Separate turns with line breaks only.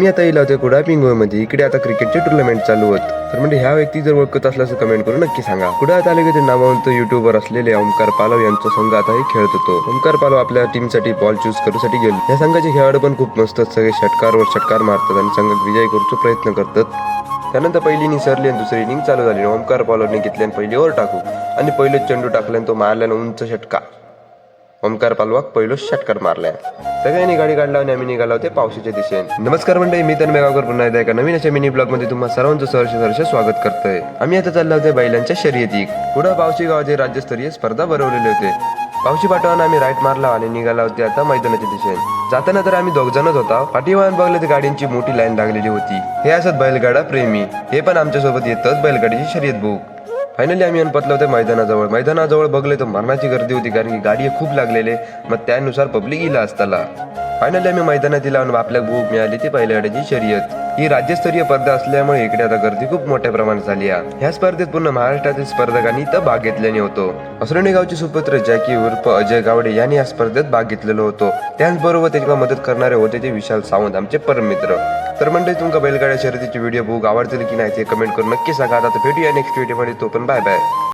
आम्ही आता येलो होतो कुडाळ पिंगोळमध्ये. इकडे आता क्रिकेटचे टुर्नामेंट चालू होत. तर म्हणजे ह्या व्यक्ती जर ओळखत असल्यास कमेंट करून नक्की सांगा. कुडाळ तालुक्यातील नामवंत युट्यूबर असलेले ओमकार पालव यांचा संघ आता हे खेळत होतो. ओमकार पालव आपल्या टीमसाठी बॉल चूज करूसाठी गेलो. या संघाचे खेळाडू पण खूप मस्त आहेत. सगळे षटकारवर षटकार मारतात आणि संघात विजय करूचा प्रयत्न करतात. त्यानंतर पहिली इनिंग सरली आणि दुसरी इनिंग चालू झाली. ओमकार पालवने घेतली आणि पहिली ओव्हर टाकू आणि पहिलेच चेंडू टाकल्याने तो मारल्याने उंच षटका. ओमकार पालवाक पहिलो षटकार मारलाय. सगळ्यांनी गाडी काढला आणि आम्ही निघालो होते पावसाच्या दिशेने. नमस्कार मंडळी, मी तन्मय गावकर पुन्हा एकदा एका नवीन अशा मिनी ब्लॉग मध्ये तुम्हा सर्वांचं सहर्ष स्वागत करतोय. आम्ही आता चाललो होते बैलांच्या शर्यती. पुढे पावशी गावाचे राज्यस्तरीय स्पर्धा भरवलेले होते. पावशी पाठवानं आम्ही राईट मारला आणि निघाला होते आता मैदानाच्या दिशेने. जाताना तर आम्ही 2 जणच होता. पाठीवाहन बघले तर गाडींची मोठी लाईन लागलेली होती. हे असत बैलगाडा प्रेमी. हे पण आमच्यासोबत येतच बैलगाडीची शर्यत बघू. फायनली आम्ही पतलो होते मैदानाजवळ बघले तर मरणाची गर्दी होती, कारण की गाडी खूप लागलेले. मग त्यानुसार पब्लिक इला असताना फायनली आम्ही मैदानात लावून आपल्या भूक मिळाली ती बैलगाड्याची शर्यत. ही राज्यस्तरीय स्पर्धा असल्यामुळे इकडे आता गर्दी खूप मोठ्या प्रमाणात झाली आहे. ह्या स्पर्धेत पूर्ण महाराष्ट्रातील स्पर्धकांनी इथं भाग घेतल्याने होतो. असरणी गावचे सुपुत्र जॅकी उर्फ अजय गावडे यांनी या स्पर्धेत भाग घेतलेलो होतो. त्याचबरोबर त्यांना मदत करणारे होते ते विशाल सावंत, आमचे परममित्र. तर म्हणजे तुमका बैलगाड्या शर्यतीचे व्हिडिओ बघू आवडतील की नाही ते कमेंट करून नक्की सांगा. आता भेटूया नेक्स्ट व्हिडिओ मध्ये. तो पण बाय बाय.